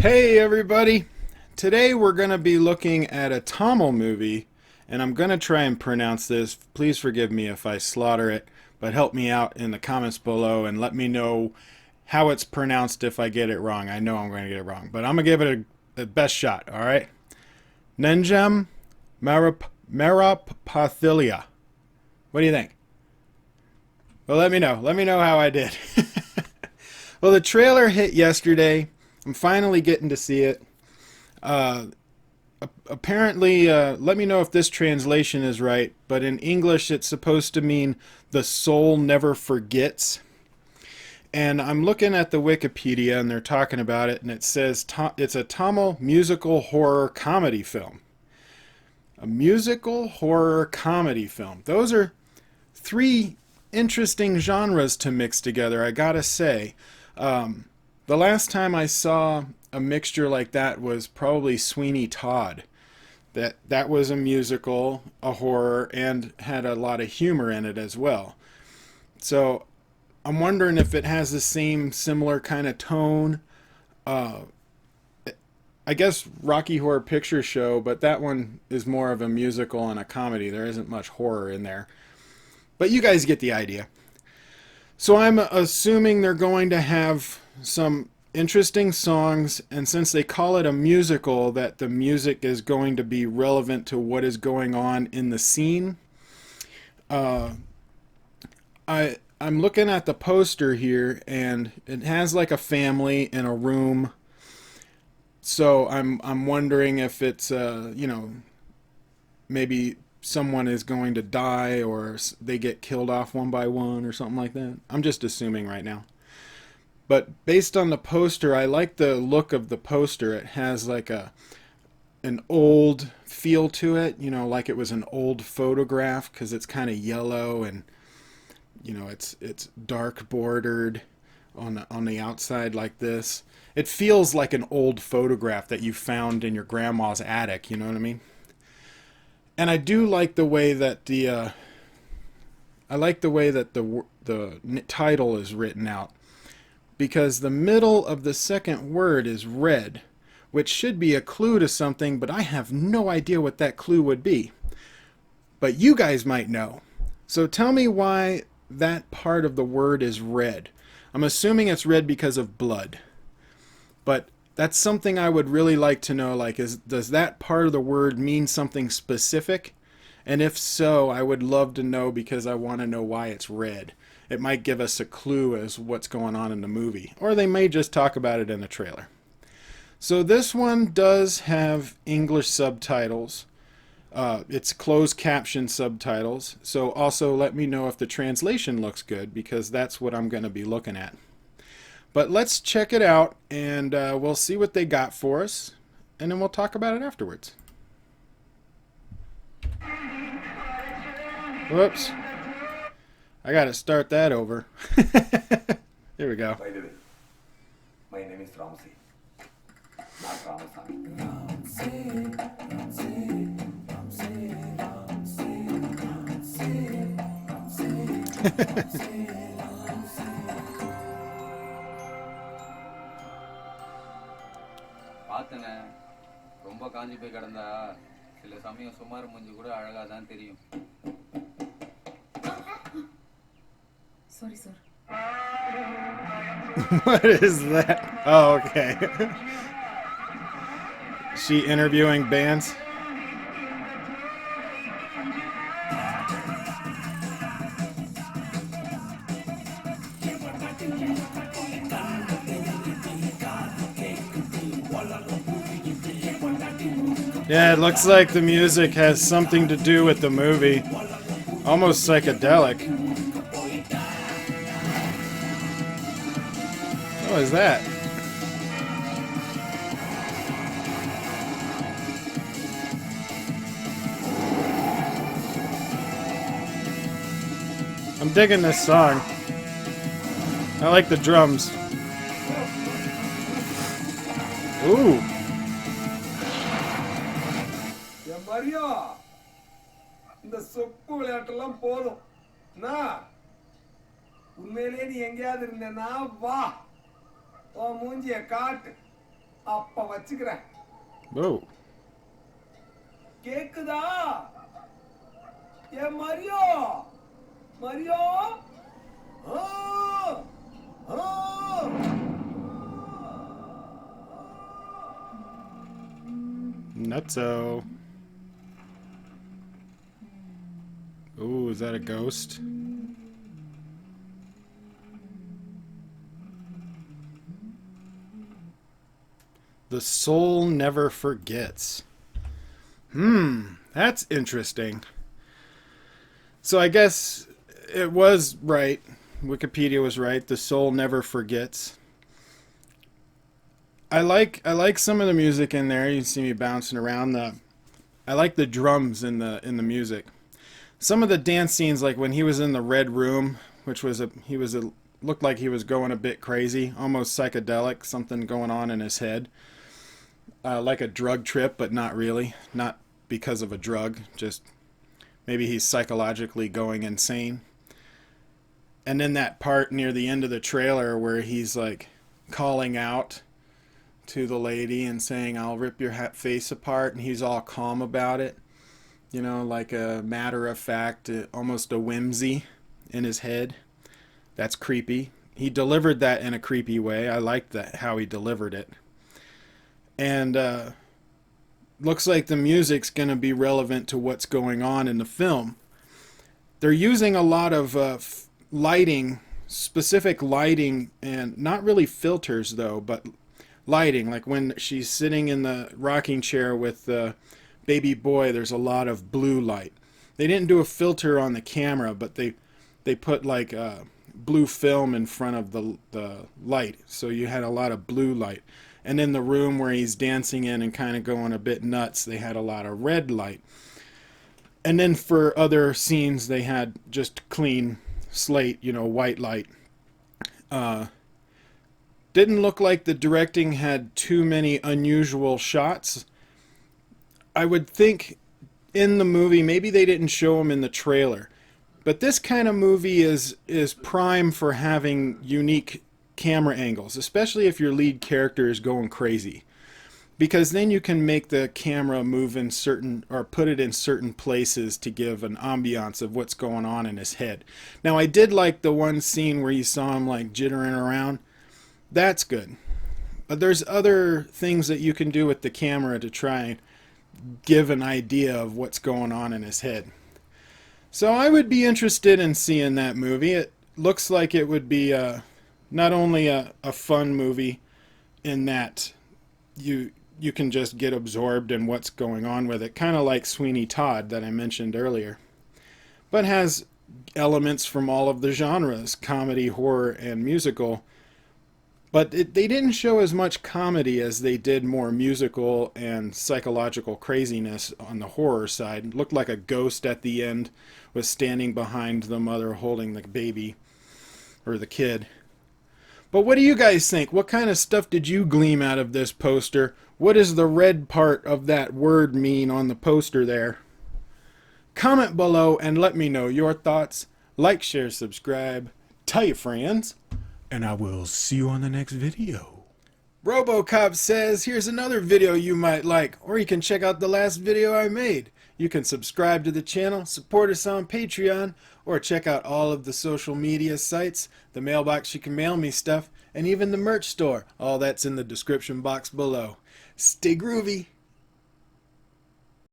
Hey everybody! Today we're going to be looking at a Tamil movie, and I'm going to try and pronounce this. Please forgive me if I slaughter it, but help me out in the comments below and let me know how it's pronounced if I get it wrong. I know I'm going to get it wrong, but I'm going to give it a best shot, alright? Nenjam Marappathillai. What do you think? Well, let me know. Let me know how I did. Well, the trailer hit yesterday. I'm finally getting to see it. Uh, Apparently, let me know if this translation is right, but in English it's supposed to mean the soul never forgets. And I'm looking at the Wikipedia and they're talking about it, and it says it's a Tamil musical horror comedy film. A musical horror comedy film. Those are three interesting genres to mix together, I gotta say. The last time I saw a mixture like that was probably Sweeney Todd. That was a musical, a horror, and had a lot of humor in it as well. So I'm wondering if it has the same similar kind of tone. Uh, I guess Rocky Horror Picture Show, but that one is more of a musical and a comedy. There isn't much horror in there. But you guys get the idea. So I'm assuming they're going to have some interesting songs, and since they call it a musical, that the music is going to be relevant to what is going on in the scene. Uh, I'm looking at the poster here, and it has like a family in a room. So I'm wondering if it's maybe someone is going to die or they get killed off one by one or something like that. I'm just assuming right now. But based on the poster, I like the look of the poster. It has like an old feel to it, like it was an old photograph because it's kind of yellow and it's dark bordered on the outside like this. It feels like an old photograph that you found in your grandma's attic, you know what I mean? And I do like the way that the title is written out, because the middle of the second word is red, which should be a clue to something, but I have no idea what that clue would be. But you guys might know. So tell me why that part of the word is red. I'm assuming it's red because of blood. But that's something I would really like to know, does that part of the word mean something specific? And if so, I would love to know, because I want to know why it's red. It might give us a clue as what's going on in the movie. Or they may just talk about it in the trailer. So this one does have English subtitles. It's closed caption subtitles. So also let me know if the translation looks good, because that's what I'm going to be looking at. But let's check it out, and we'll see what they got for us, and then we'll talk about it afterwards. Whoops. I gotta start that over. Here we go. By the way, my name is Ramsey, not Ramasamy. பார்த்தனே ரொம்ப காஞ்சி போய் கிடந்தா சில சமயம் சுமார் மூஞ்சி கூட அழகா தான் தெரியும். Sorry, sir. What is that? Oh, okay. She interviewing bands? Yeah, it looks like the music has something to do with the movie. Almost psychedelic. What is that? I'm digging this song. I like the drums. Ooh. Maria, இந்த சொப்பு விளையாட்டெல்லாம் போதும். உண்மையிலே நீ எங்கேயாவது இருந்தேன்னா வா, உன் மூஞ்சிய காட்டு. அப்ப வச்சுக்கிறேன். Whoa. கேக்குதா? ஏ மரியோ, மரியோ, ஆ, ஆ. Nutso. Ooh, is that a ghost? The soul never forgets. That's interesting. So I guess it was right. Wikipedia was right. The soul never forgets. I like some of the music in there. You can see me bouncing around. I like the drums in the music. Some of the dance scenes, like when he was in the red room, which was looked like he was going a bit crazy, almost psychedelic, something going on in his head, like a drug trip, but not really, not because of a drug, just maybe he's psychologically going insane. And then that part near the end of the trailer where he's like calling out to the lady and saying, "I'll rip your face apart," and he's all calm about it. You know, like a matter of fact, almost a whimsy in his head. That's creepy. He delivered that in a creepy way. I liked that, how he delivered it. And looks like the music's going to be relevant to what's going on in the film. They're using a lot of lighting, specific lighting, and not really filters though, but lighting. Like when she's sitting in the rocking chair with the baby boy, there's a lot of blue light. They didn't do a filter on the camera, but they put like blue film in front of the light, so you had a lot of blue light. And in the room where he's dancing in and kind of going a bit nuts, they had a lot of red light. And then for other scenes, they had just clean slate, you know, white light. Didn't look like the directing had too many unusual shots. I would think in the movie, maybe they didn't show them in the trailer, but this kind of movie is prime for having unique camera angles, especially if your lead character is going crazy, because then you can make the camera move in certain, or put it in certain places to give an ambiance of what's going on in his head. Now I did like the one scene where you saw him like jittering around. That's good. But there's other things that you can do with the camera to try and give an idea of what's going on in his head. So I would be interested in seeing that movie. It looks like it would be not only a fun movie in that you can just get absorbed in what's going on with it, kind of like Sweeney Todd that I mentioned earlier, but has elements from all of the genres, comedy, horror, and musical. But they didn't show as much comedy as they did more musical and psychological craziness on the horror side. It looked like a ghost at the end was standing behind the mother holding the baby, or the kid. But what do you guys think? What kind of stuff did you glean out of this poster? What does the red part of that word mean on the poster there? Comment below and let me know your thoughts. Like, share, subscribe, tell your friends, and I will see you on the next video. RoboCop says, here's another video you might like, or you can check out the last video I made. You can subscribe to the channel, support us on Patreon, or check out all of the social media sites, the mailbox you can mail me stuff, and even the merch store. All that's in the description box below. Stay groovy!